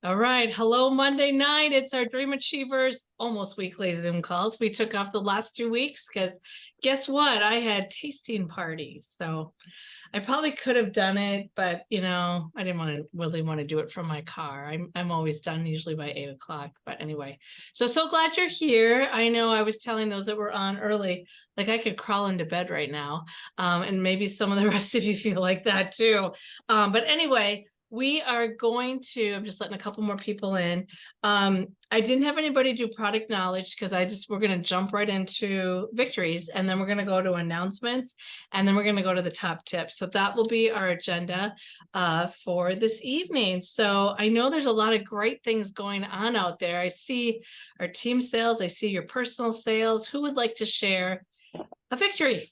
All right. Hello, Monday night. It's our Dream Achievers almost weekly Zoom calls. We took off the last 2 weeks because guess what? I had tasting parties. So I probably could have done it, but I didn't really want to do it from my car. I'm always done usually by 8 o'clock. But anyway, so glad you're here. I know I was telling those that were on early, like I could crawl into bed right now. And maybe some of the rest of you feel like that too. But anyway, we are going to, I'm just letting a couple more people in. I didn't have anybody do product knowledge because we're going to jump right into victories, and then we're going to go to announcements, and then we're going to go to the top tips. So that will be our agenda for this evening. So I know there's a lot of great things going on out there. I see our team sales. I see your personal sales. Who would like to share a victory?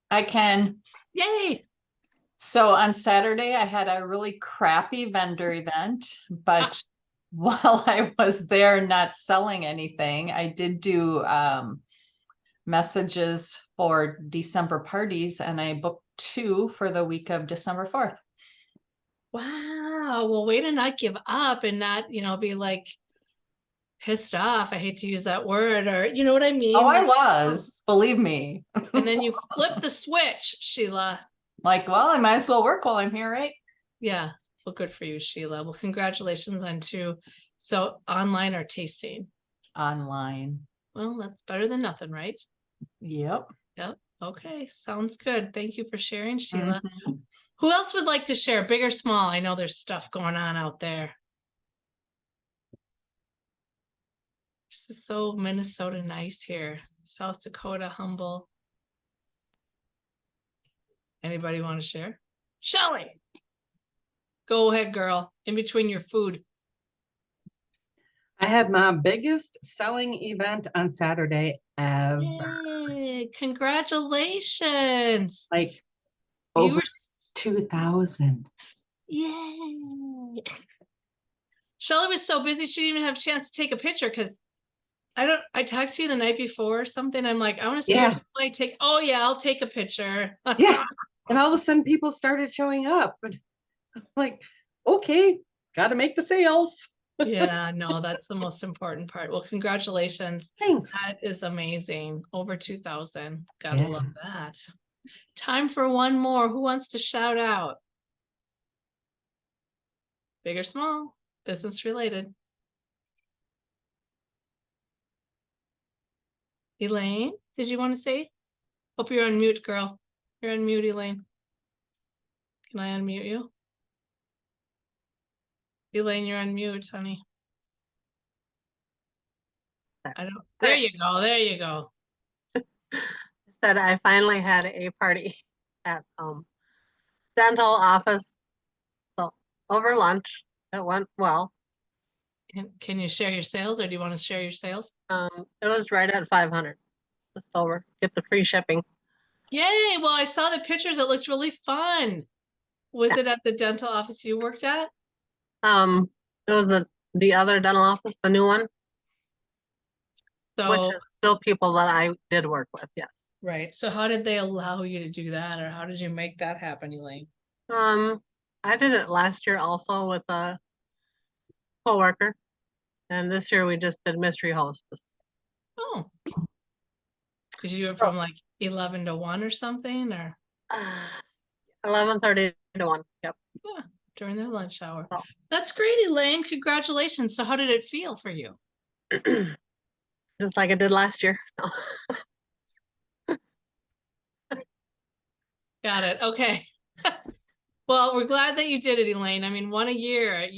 I can. Yay. So on Saturday, I had a really crappy vendor event, but while I was there not selling anything, I did do messages for December parties, and I booked 2 for the week of December 4th. Wow. Well, way to not give up and not, be like pissed off. I hate to use that word, or you know what I mean? Oh, I was, believe me. And then you flip the switch, Sheila. Like, well, I might as well work while I'm here, right? Yeah. Well, good for you, Sheila. Well, congratulations on 2. So online or tasting? Online. Well, that's better than nothing, right? Yep. Yep. Okay. Sounds good. Thank you for sharing, Sheila. Mm-hmm. Who else would like to share, big or small? I know there's stuff going on out there. This is so Minnesota nice here. South Dakota, humble. Anybody want to share? Shelly, go ahead, girl. In between your food. I had my biggest selling event on Saturday ever. Yay, congratulations. Like You over were 2,000. Yay. Shelly was so busy she didn't even have a chance to take a picture because I talked to you the night before or something. I'm like, I want to see Yeah. your display. Oh yeah, I'll take a picture. Yeah. And all of a sudden people started showing up. But like, okay, got to make the sales. Yeah, no, that's the most important part. Well, congratulations. Thanks. That is amazing. Over 2,000. Gotta Yeah. love that. Time for one more. Who wants to shout out? Big or small, business related. Elaine, did you want to say? Hope you're on mute, girl. You're on mute, Elaine. Can I unmute you? Elaine, you're on mute, honey. There you go. There you go. Said I finally had a party at dental office. So over lunch, it went well. Can you share your sales, or do you want to share your sales? It was right at 500. It's over. Get the free shipping. Yay! Well, I saw the pictures. It looked really fun. Was it at the dental office you worked at? It was the other dental office, the new one, which is still people that I did work with. Yes. Right. So how did they allow you to do that, or how did you make that happen, Elaine? I did it last year also with a coworker, and this year we just did mystery hostess. Oh, did you do it from like 11 to 1 or something, or 11:30 to 1? Yep. Yeah, during their lunch hour. Oh. That's great, Elaine. Congratulations. So how did it feel for you? Just like I did last year. Got it. Okay. Well, we're glad that you did it, Elaine. I mean, 1 a year,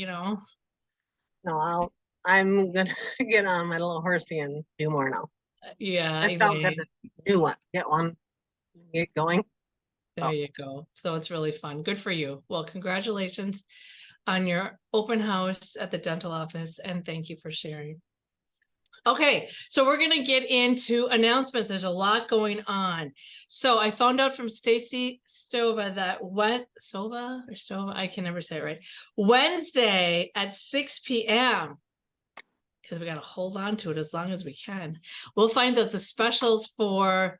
No, I'm gonna get on my little horsey and do more now. Yeah, I felt good to do one, get one, get going. There you go. So it's really fun. Good for you. Well, congratulations on your open house at the dental office, and thank you for sharing. Okay, so we're going to get into announcements. There's a lot going on. So I found out from Stacy Stova that I can never say it right. Wednesday at 6 p.m. because we got to hold on to it as long as we can. We'll find out the specials for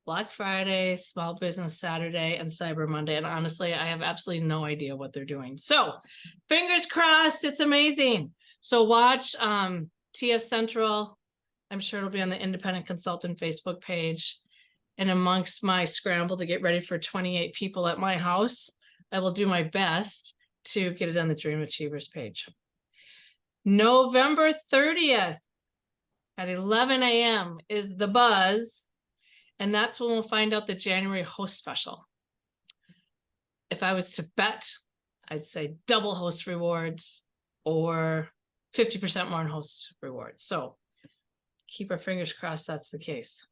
Black Friday, Small Business Saturday, and Cyber Monday. And honestly, I have absolutely no idea what they're doing. So fingers crossed, it's amazing. So watch TS Central. I'm sure it'll be on the Independent Consultant Facebook page. And amongst my scramble to get ready for 28 people at my house, I will do my best to get it on the Dream Achievers page. November 30th at 11 a.m. is the buzz. And that's when we'll find out the January host special. If I was to bet, I'd say double host rewards or 50% more in host rewards. So keep our fingers crossed that's the case.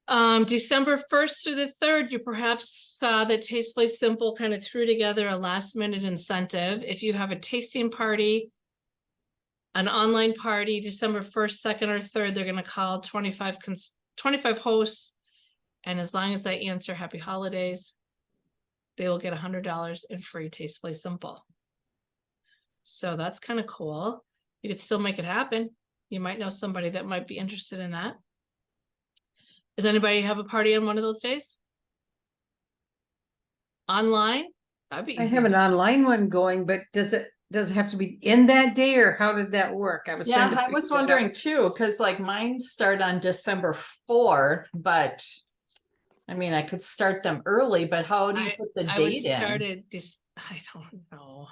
December 1st through the 3rd, you perhaps saw that Tastefully Simple kind of threw together a last minute incentive. If you have a tasting party, an online party, December 1st, 2nd, or 3rd, they're going to call 25 hosts. And as long as they answer happy holidays, they will get $100 in free Tastefully Simple. So that's kind of cool. You could still make it happen. You might know somebody that might be interested in that. Does anybody have a party on one of those days? Online? That'd be easy. I have an online one going, but does it have to be in that day, or how did that work? I was Yeah, trying to I was figure that out. wondering too, because like mine start on December 4th, but I mean, I could start them early, but how do you put the I would date in? start it I don't know.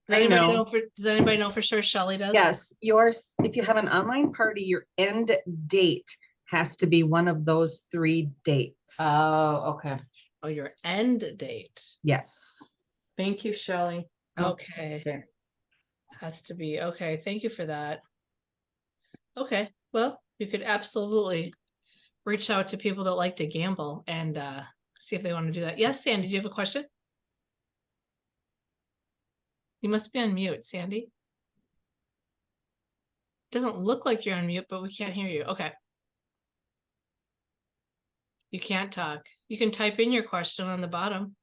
I know. Does anybody know for sure? Shelley does? Yes, yours, if you have an online party, your end date has to be one of those 3 dates. Oh, okay. Oh, your end date. Yes. Thank you, Shelley. Okay. Okay. Has to be. Okay. Thank you for that. Okay. Well, you could absolutely reach out to people that like to gamble and see if they want to do that. Yes, Sandy, do you have a question? You must be on mute, Sandy. Doesn't look like you're on mute, but we can't hear you. Okay. You can't talk. You can type in your question on the bottom.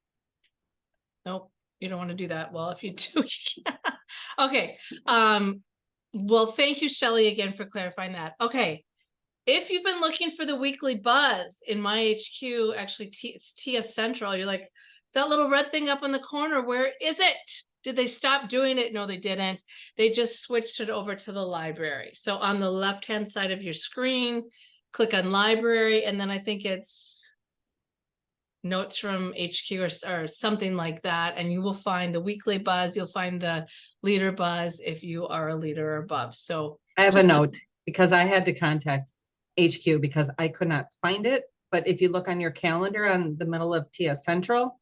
Nope, you don't want to do that. Well, if you do, you can. Okay. Well, thank you, Shelley, again for clarifying that. Okay. If you've been looking for the weekly buzz in my HQ, actually it's TS Central, you're like, that little red thing up in the corner, where is it? Did they stop doing it? No, they didn't. They just switched it over to the library. So on the left-hand side of your screen, click on library, and then I think it's notes from HQ or something like that. And you will find the weekly buzz. You'll find the leader buzz if you are a leader or above. So I have a note because I had to contact HQ because I could not find it. But if you look on your calendar on the middle of TS Central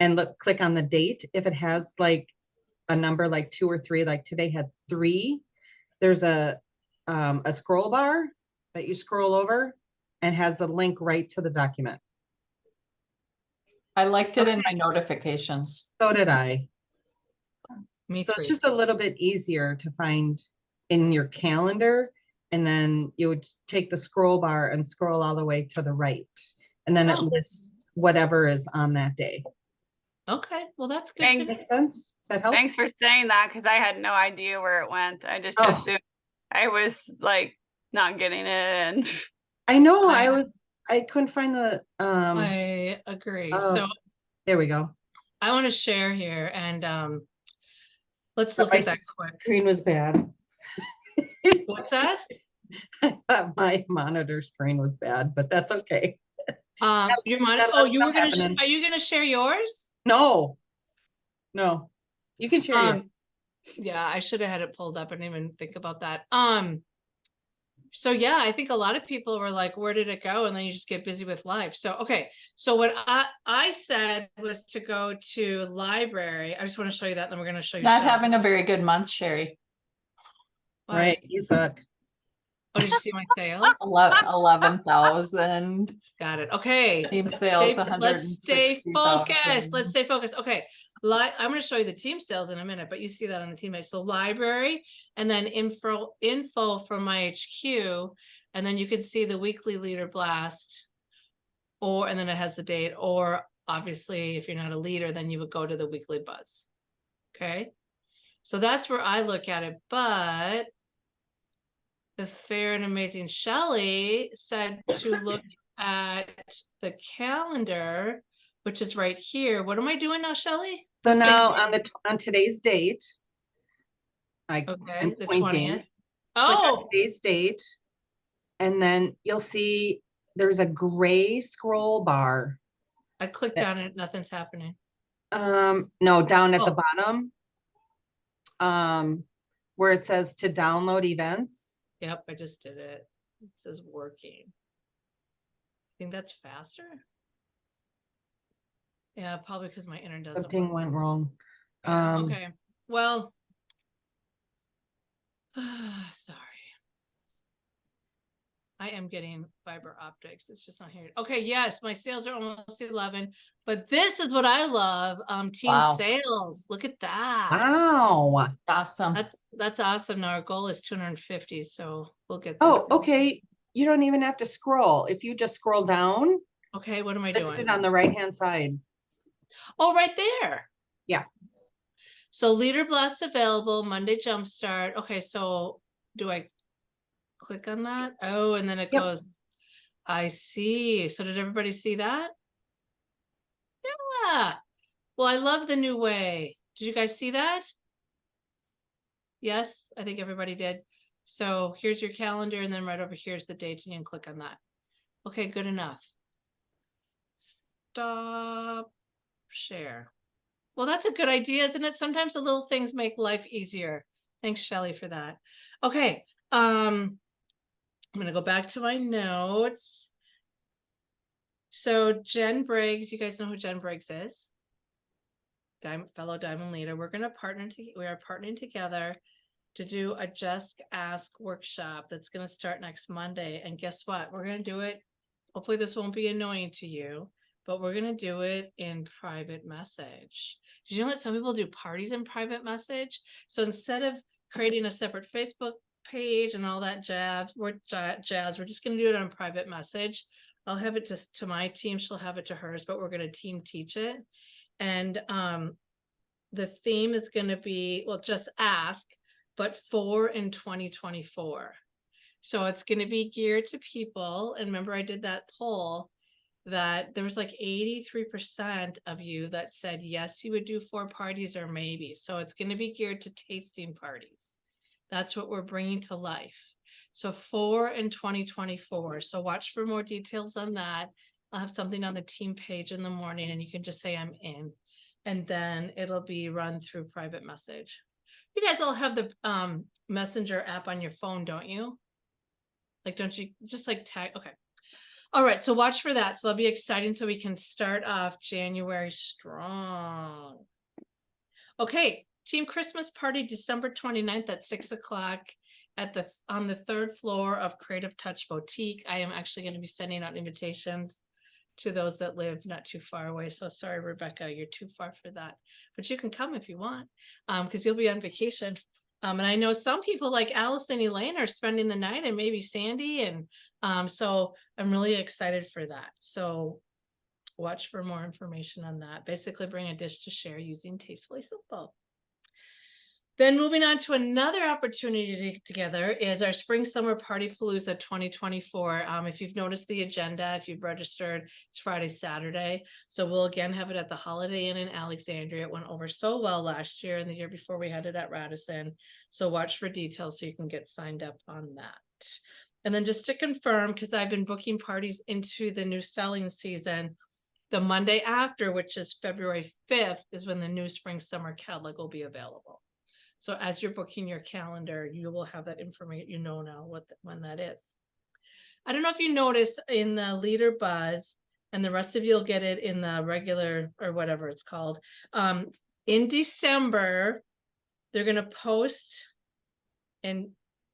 and click on the date, if it has like a number like 2 or 3, like today had 3, there's a scroll bar that you scroll over and has the link right to the document. I liked it in my notifications. So did I. me So too. it's just a little bit easier to find in your calendar. And then you would take the scroll bar and scroll all the way to the right. And then it Oh. lists whatever is on that day. Okay, well, that's good. Thanks. too. Make sense? Does that help? Thanks for saying that, because I had no idea where it went. I just Oh. assumed I was like not getting it, and I know, I- I couldn't find the, I agree. oh. So there we go. I want to share here and let's But look my at that quick. Screen was bad. What's that? I thought my monitor screen was bad, but that's okay. Your monitor. got Oh, less you were stuff gonna. happening. Are you gonna share yours? No, you can share yours. Yeah, I should have had it pulled up. I didn't even think about that. So yeah, I think a lot of people were like, where did it go? And then you just get busy with life. So, okay. So what I said was to go to library. I just want to show you that. Then we're going to show you. Not Shelley. having a very good month, Sherry. What? Right, you suck. Oh, did you see my sales? 11,000. Got it. Okay. Team sales, Let's stay 160,000. focused. Let's stay focused. Okay. I'm going to show you the team sales in a minute, but you see that on the team page. So library and then info from my HQ. And then you can see the weekly leader blast and then it has the date, or obviously if you're not a leader, then you would go to the weekly buzz. Okay. So that's where I look at it. But the fair and amazing Shelley said to look at the calendar, which is right here. What am I doing now, Shelley? So Just now saying- on today's date, I'm Okay, the pointing, 20th. click on Oh, today's date, and then you'll see there's a gray scroll bar. I clicked on it, nothing's happening. No, down at the Oh. bottom. Where it says to download events. Yep, I just did it. It says working. Think that's faster? Yeah, probably because my internet doesn't Something work. went wrong. Yeah, okay, well. Sorry. I am getting fiber optics. It's just not here. Okay, yes, my sales are almost 11, but this is what I love. Team Wow. sales. Look at that. Wow. Awesome. That's awesome. Now our goal is 250, so we'll get that. Oh, okay. You don't even have to scroll. If you just scroll down, Okay, what am I listed doing? on the right-hand side. Oh, right there. Yeah. So leader blast available, Monday jumpstart. Okay, so do I click on that? Oh, and then it Yep. goes, I see. So did everybody see that? Yeah. Well, I love the new way. Did you guys see that? Yes, I think everybody did. So here's your calendar, and then right over here is the date, and you can click on that. Okay, good enough. Stop share. Well, that's a good idea, isn't it? Sometimes the little things make life easier. Thanks, Shelley, for that. Okay, I'm gonna go back to my notes. So Jen Briggs, you guys know who Jen Briggs is? Fellow Diamond leader. We're gonna we are partnering together to do a Just Ask workshop that's gonna start next Monday. And guess what? We're gonna do it. Hopefully this won't be annoying to you, but we're gonna do it in private message. Did you know that some people do parties in private message? So instead of creating a separate Facebook page and all that jazz, we're just gonna do it on private message. I'll have it to my team, she'll have it to hers, but we're gonna team teach it. And the theme is gonna be, well, just ask, but for in 2024. So it's gonna be geared to people. And remember, I did that poll that there was like 83% of you that said yes, you would do 4 parties or maybe. So it's going to be geared to tasting parties. That's what we're bringing to life. So 4 in 2024. So watch for more details on that. I'll have something on the team page in the morning, and you can just say I'm in, and then it'll be run through private message. You guys all have the Messenger app on your phone, don't you? Like, don't you just like tag? Okay. All right, so watch for that. So that'll be exciting, so we can start off January strong. Okay, team Christmas party, December 29th at 6 o'clock on the 3rd floor of Creative Touch Boutique. I am actually going to be sending out invitations to those that live not too far away. So sorry, Rebecca, you're too far for that, but you can come if you want, because you'll be on vacation. And I know some people like Alice and Elaine are spending the night, and maybe Sandy. And so I'm really excited for that. So watch for more information on that. Basically bring a dish to share using Tastefully Simple. Then moving on to another opportunity together is our Spring Summer Party Palooza 2024. If you've noticed the agenda, if you've registered, it's Friday, Saturday. So we'll again have it at the Holiday Inn in Alexandria. It went over so well last year, and the year before we had it at Radisson. So watch for details so you can get signed up on that. And then just to confirm, because I've been booking parties into the new selling season, the Monday after, which is February 5th, is when the new Spring Summer catalog will be available. So as you're booking your calendar, you will have that information, you know now when that is. I don't know if you noticed in the Leader Buzz, and the rest of you will get it in the regular or whatever it's called. In December, they're going to post, and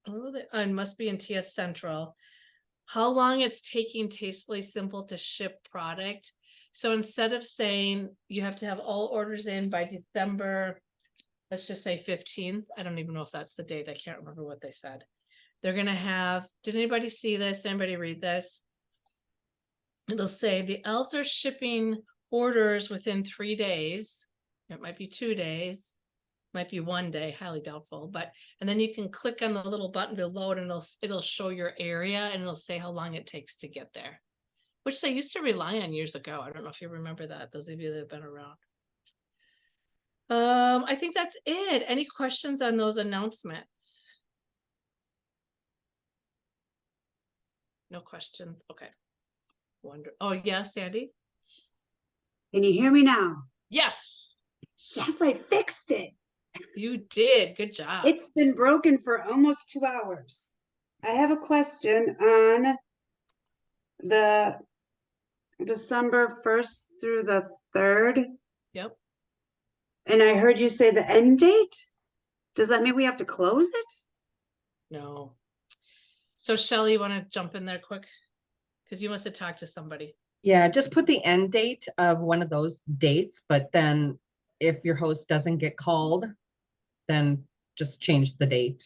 it must be in TS Central, how long it's taking Tastefully Simple to ship product. So instead of saying you have to have all orders in by December, let's just say 15th. I don't even know if that's the date. I can't remember what they said. They're going to have, did anybody see this? Anybody read this? It'll say the elves are shipping orders within 3 days. It might be 2 days, might be 1 day, highly doubtful. And then you can click on the little button below, and it'll show your area, and it'll say how long it takes to get there. which they used to rely on years ago. I don't know if you remember that, those of you that have been around. I think that's it. Any questions on those announcements? No questions. Okay. Oh, yes, Sandy? Can you hear me now? Yes, Yes, I fixed it. you did. Good job. It's been broken for almost 2 hours. I have a question on the December 1st through the 3rd. Yep. And I heard you say the end date. Does that mean we have to close it? No. So Shelley, you want to jump in there quick? Because you must have talked to somebody. Yeah, just put the end date of one of those dates, but then if your host doesn't get called, then just change the date.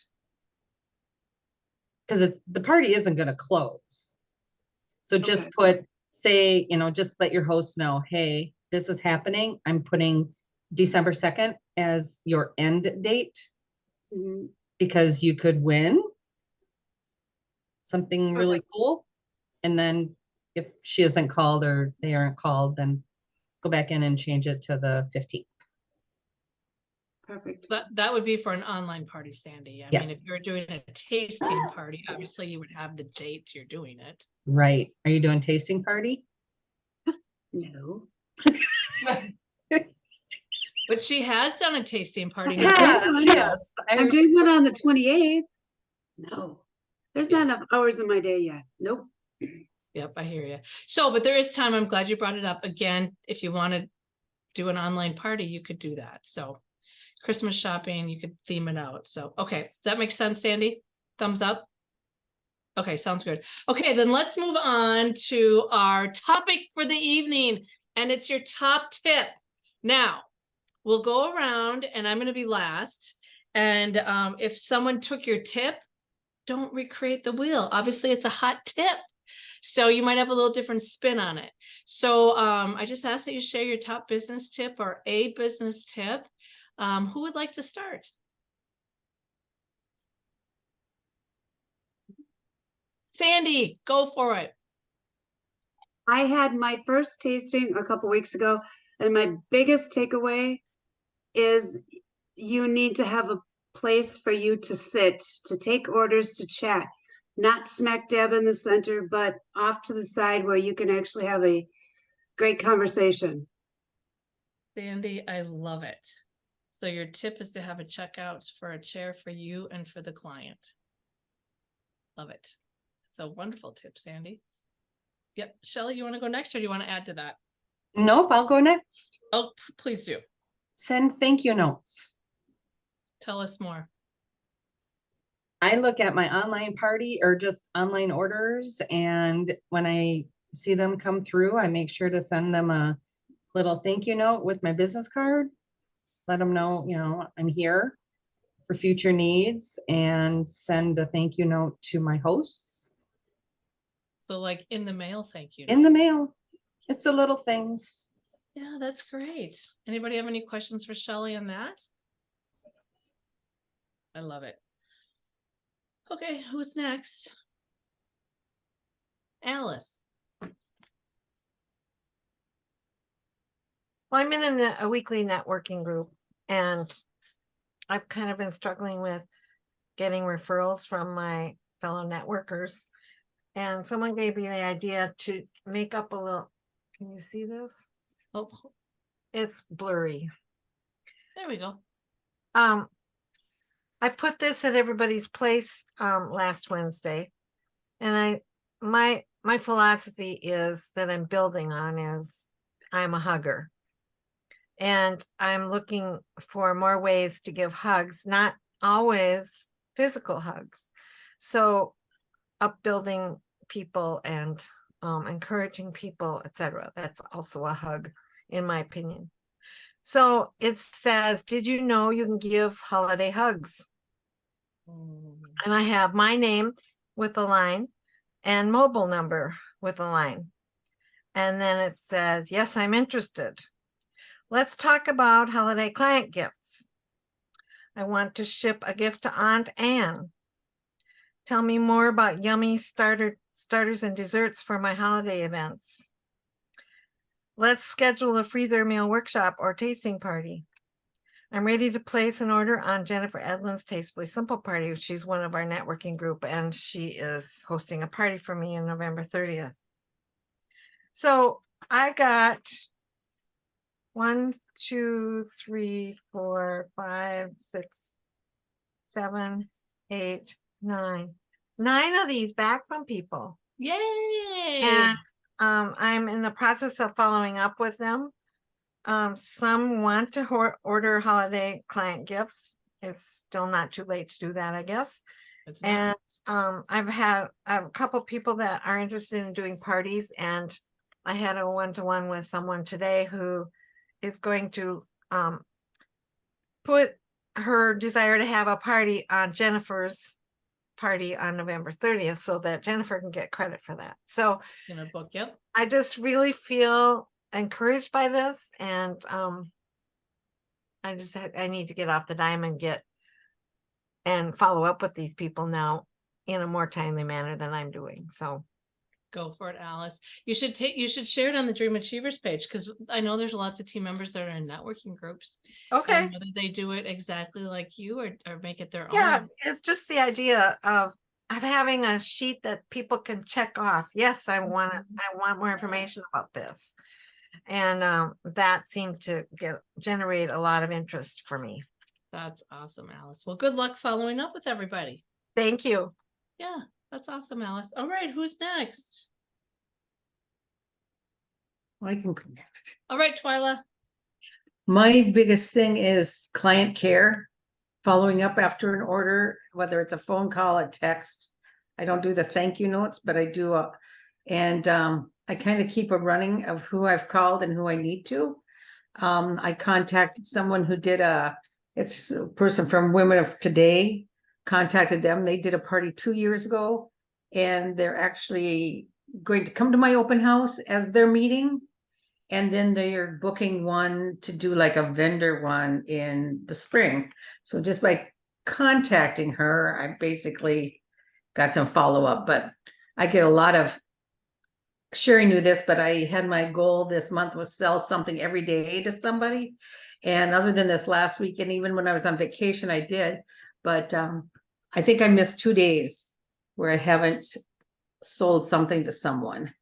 Because the party isn't going to close. So just Okay. say, just let your host know, hey, this is happening. I'm putting December 2nd as your end date Mhm. because you could win something really cool. And then if she isn't called or they aren't called, then go back in and change it to the 15th. Perfect. That would be for an online party, Sandy. I Yeah. mean, if you're doing a tasting party, obviously you would have the date you're doing it. Right. Are you doing tasting party? No. But she has done a tasting party. Yeah, now. Yes. I'm doing one on the 28th. No. There's Yeah. not enough hours in my day yet. Nope. Yep, I hear you. So, but there is time. I'm glad you brought it up. Again, if you want to do an online party, you could do that. So Christmas shopping, you could theme it out. So, okay. Does that make sense, Sandy? Thumbs up? Okay, sounds good. Okay, then let's move on to our topic for the evening. And it's your top tip. Now, we'll go around and I'm going to be last. And if someone took your tip, don't recreate the wheel. Obviously, it's a hot tip. So you might have a little different spin on it. So I just ask that you share your top business tip or a business tip. Who would like to start? Sandy, go for it. I had my first tasting a couple weeks ago, and my biggest takeaway is you need to have a place for you to sit, to take orders, to chat, not smack dab in the center, but off to the side where you can actually have a great conversation. Sandy, I love it. So your tip is to have a checkout for a chair for you and for the client. Love it. It's a wonderful tip, Sandy. Yep. Shelley, you want to go next or do you want to add to that? Nope, I'll go next. Oh, please do. Send thank you notes. Tell us more. I look at my online party or just online orders, and when I see them come through, I make sure to send them a little thank you note with my business card. Let them know, I'm here for future needs, and send a thank you note to my hosts So like in the mail, thank you. in the mail. It's the little things. Yeah, that's great. Anybody have any questions for Shelley on that? I love it. Okay, who's next? Alice. Well, I'm in a weekly networking group, and I've kind of been struggling with getting referrals from my fellow networkers. And someone gave me the idea to make up a little, can you see this? Oh, It's blurry. there we go. I put this at everybody's place last Wednesday, and my philosophy is that I'm building on is I'm a hugger. And I'm looking for more ways to give hugs, not always physical hugs. So upbuilding people and encouraging people, etc. That's also a hug, in my opinion. So it says, did you know you can give holiday hugs? And I have my name with a line and mobile number with a line. And then it says, yes, I'm interested. Let's talk about holiday client gifts. I want to ship a gift to Aunt Anne. Tell me more about yummy starter starters and desserts for my holiday events. Let's schedule a freezer meal workshop or tasting party. I'm ready to place an order on Jennifer Edlin's Tastefully Simple Party. She's one of our networking group, and she is hosting a party for me on November 30th. So I got 1, 2, 3, 4, 5, 6, 7, 8, 9. 9 of these back from people. Yay! And I'm in the process of following up with them. Some want to order holiday client gifts. It's still not too late to do that, I guess. It's not- And I've had a couple people that are interested in doing parties, and I had a one-to-one with someone today who is going to put her desire to have a party on Jennifer's party on November 30th so that Jennifer can get credit for that. So in a book, yep. I just really feel encouraged by this, and I need to get off the dime and follow up with these people now in a more timely manner than I'm doing. So Go for it, Alice. You should share it on the Dream Achievers page, because I know there's lots of team members that are in networking groups. okay. And whether they do it exactly like you or make it their Yeah, own. it's just the idea of having a sheet that people can check off. Yes, I want more information about this. And that seemed to generate a lot of interest for me. That's awesome, Alice. Well, good luck following up with everybody. Thank you. Yeah, that's awesome, Alice. All right, who's next? I can go next. All right, Twyla. My biggest thing is client care, following up after an order, whether it's a phone call, a text. I don't do the thank you notes, but I do, I kind of keep a running of who I've called and who I need to. I contacted someone who did it's a person from Women of Today, contacted them. They did a party 2 years ago, and they're actually going to come to my open house as their meeting. And then they are booking one to do like a vendor one in the spring. So just by contacting her, I basically got some follow-up, but I get a lot of, Sherry knew this, but I had my goal this month was sell something every day to somebody. And other than this last week, and even when I was on vacation, I did, but I think I missed 2 days where I haven't sold something to someone.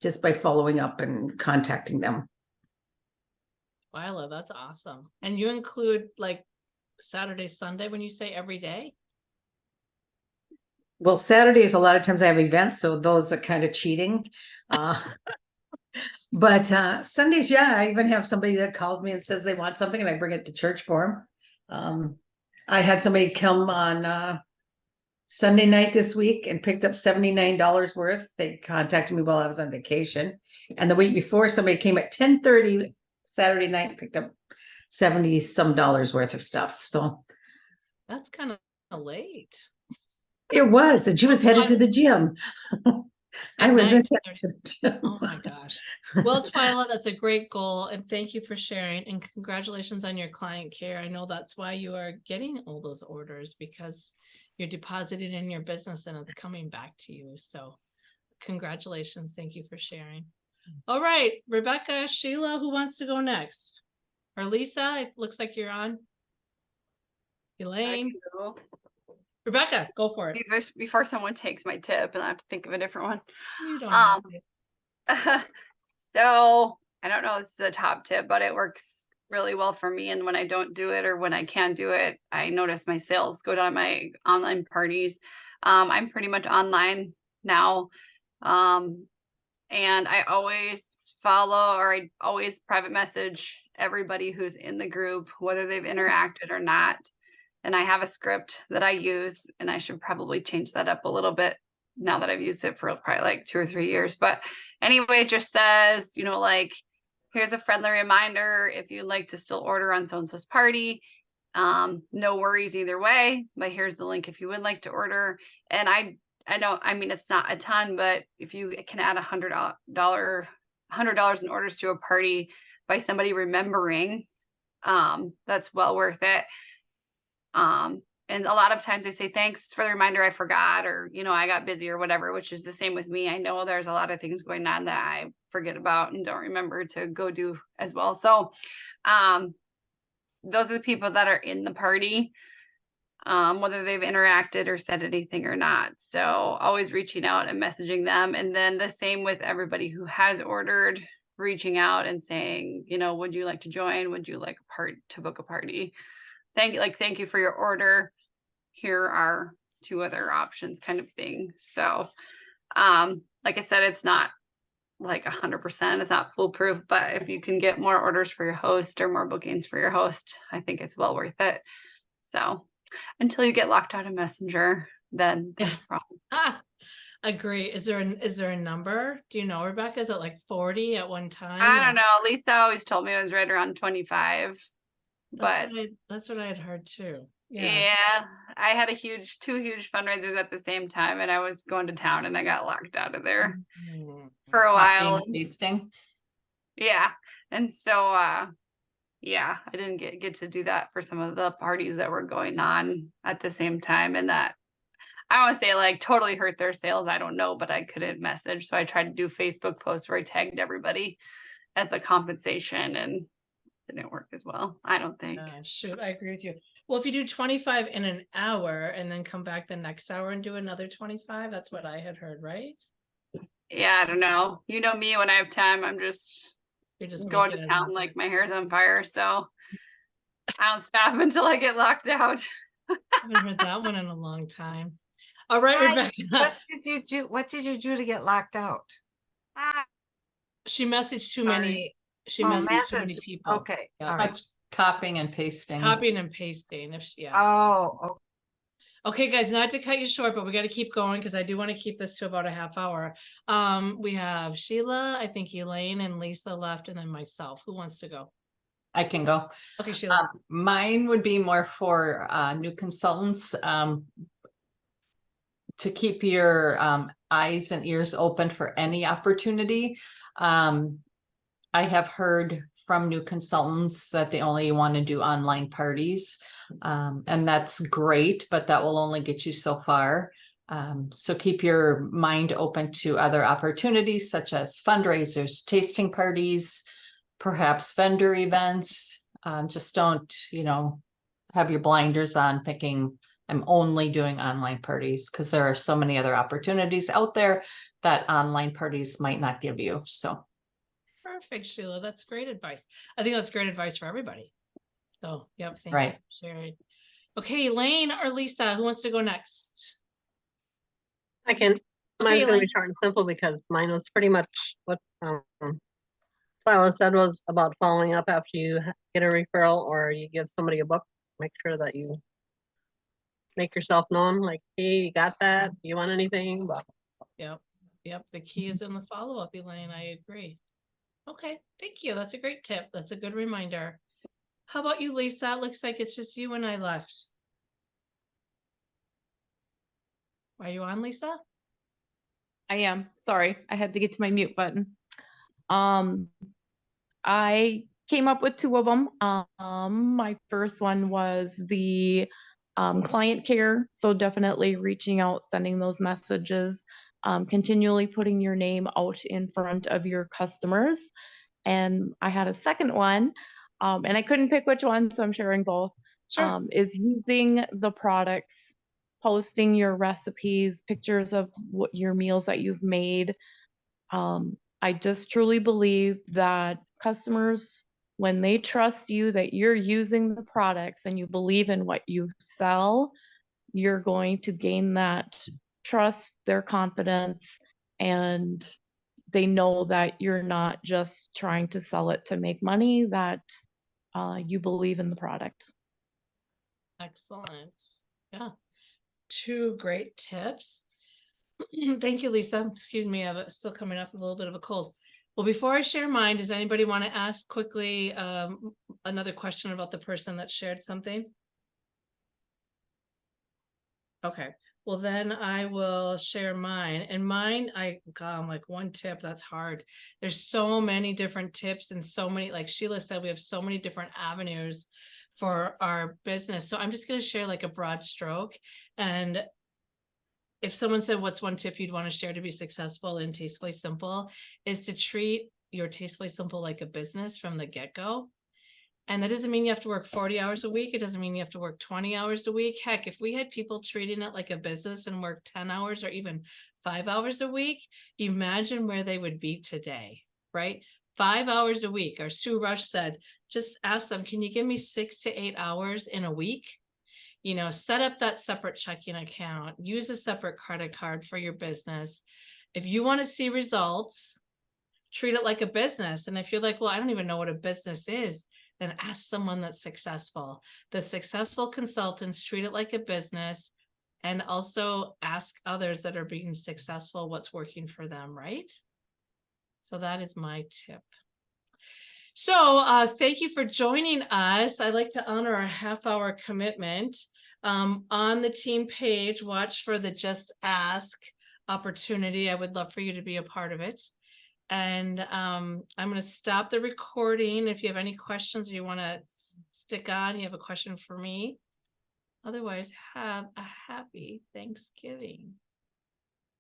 Just by following up and contacting them. Twyla, that's awesome. And you include like Saturday, Sunday when you say every day? Well, Saturdays, a lot of times I have events, so those are kind of cheating. But Sundays, yeah, I even have somebody that calls me and says they want something and I bring it to church for them. I had somebody come on Sunday night this week and picked up $79 worth. They contacted me while I was on vacation. And the week before, somebody came at 10:30 Saturday night and picked up $70 some worth of stuff. So That's kind of late. it was, and she was headed to the gym. I was in Oh my gosh. Well, Twyla, that's a great goal. And thank you for sharing, and congratulations on your client care. I know that's why you are getting all those orders, because you're depositing in your business and it's coming back to you. So congratulations. Thank you for sharing. All right, Rebecca, Sheila, who wants to go next? Or Lisa, it looks like you're on. Elaine, Rebecca, go for it. Before someone takes my tip and I have to think of a different one. You don't have to. So I don't know if this is a top tip, but it works really well for me. And when I don't do it, or when I can do it, I notice my sales go down my online parties. I'm pretty much online now. And I always follow, or I always private message everybody who's in the group, whether they've interacted or not. And I have a script that I use, and I should probably change that up a little bit now that I've used it for probably like 2 or 3 years. But anyway, it just says, like, here's a friendly reminder if you'd like to still order on so-and-so's party. No worries either way, but here's the link if you would like to order. And I mean, it's not a ton, but if you can add $100 in orders to a party by somebody remembering, that's well worth it. and a lot of times they say, thanks for the reminder, I forgot, or, I got busy or whatever, which is the same with me. I know there's a lot of things going on that I forget about and don't remember to go do as well. So, those are the people that are in the party, whether they've interacted or said anything or not. So always reaching out and messaging them. And then the same with everybody who has ordered, reaching out and saying, would you like to join? Would you like to book a party? Thank you for your order. Here are 2 other options, kind of thing. So, like I said, it's not like 100%, it's not foolproof, but if you can get more orders for your host or more bookings for your host, I think it's well worth it. So until you get locked out of Messenger, then there's a problem. Agree. Is there a number? Do you know, Rebecca? Is it like 40 at one time? I don't know. Lisa always told me it was right around 25. But That's what I had heard too. yeah, I had 2 huge fundraisers at the same time, and I was going to town and I got locked out of there for a while. Tasting. Yeah. And so yeah, I didn't get to do that for some of the parties that were going on at the same time, and that I don't want to say like totally hurt their sales. I don't know, but I couldn't message. So I tried to do Facebook posts where I tagged everybody as a compensation, and it didn't work as well, I don't think. Shoot, I agree with you. Well, if you do 25 in an hour and then come back the next hour and do another 25, that's what I had heard, right? Yeah, I don't know. You know me, when I have time, you're just going to town like my hair's on fire. So I don't stop until I get locked out. I haven't heard that one in a long time. All right, Hi, Rebecca. What did you do to get locked out? She messaged too Sorry. many. She Oh, messaged too many message. people. Okay, Yeah. all right. That's copying and pasting. Copying and pasting. Yeah. Oh, Okay, guys, not to cut you short, but we got to keep going because I do want to keep this to about a half hour. We have Sheila, I think Elaine and Lisa left, and then myself. Who wants to go? I can go. Okay, Sheila. Mine would be more for new consultants, to keep your eyes and ears open for any opportunity. I have heard from new consultants that they only want to do online parties. And that's great, but that will only get you so far. So keep your mind open to other opportunities such as fundraisers, tasting parties, perhaps vendor events. Just don't, have your blinders on thinking I'm only doing online parties, because there are so many other opportunities out there that online parties might not give you. So Perfect, Sheila. That's great advice. I think that's great advice for everybody. So, yep. Thank Right. you for sharing. Okay, Elaine or Lisa, who wants to go next? I can, mine's gonna Elaine. be short and simple because mine was pretty much what Twyla said, was about following up after you get a referral or you give somebody a book. Make sure that you make yourself known, like, hey, you got that? Do you want anything? But Yep. The key is in the follow-up, Elaine. I agree. Okay, thank you. That's a great tip. That's a good reminder. How about you, Lisa? It looks like it's just you and I left. Are you on, Lisa? I am. Sorry, I had to get to my mute button. I came up with 2 of them. My first one was the client care. So definitely reaching out, sending those messages, continually putting your name out in front of your customers. And I had a second one, and I couldn't pick which one, so I'm sharing both. Sure. Is using the products, posting your recipes, pictures of what your meals that you've made. I just truly believe that customers, when they trust you, that you're using the products and you believe in what you sell, you're going to gain that trust, their confidence, and they know that you're not just trying to sell it to make money, that you believe in the product. Excellent. Yeah. 2 great tips. Thank you, Lisa. Excuse me, I'm still coming off a little bit of a cold. Well, before I share mine, does anybody want to ask quickly another question about the person that shared something? Okay, well then I will share mine. And mine, I'm like, one tip, that's hard. There's so many different tips and so many, like Sheila said, we have so many different avenues for our business. So I'm just going to share like a broad stroke. And if someone said, what's one tip you'd want to share to be successful in Tastefully Simple, is to treat your Tastefully Simple like a business from the get-go. And that doesn't mean you have to work 40 hours a week. It doesn't mean you have to work 20 hours a week. Heck, if we had people treating it like a business and work 10 hours or even 5 hours a week, imagine where they would be today, right? 5 hours a week. Or Sue Rush said, just ask them, can you give me 6 to 8 hours in a week? You know, set up that separate checking account, use a separate credit card for your business. If you want to see results, treat it like a business. And if you're like, well, I don't even know what a business is, then ask someone that's successful. The successful consultants treat it like a business, and also ask others that are being successful what's working for them, right? So that is my tip. So thank you for joining us. I'd like to honor our half-hour commitment. On the team page, watch for the Just Ask opportunity. I would love for you to be a part of it. And I'm going to stop the recording. If you have any questions or you want to stick on, you have a question for me. Otherwise, have a happy Thanksgiving.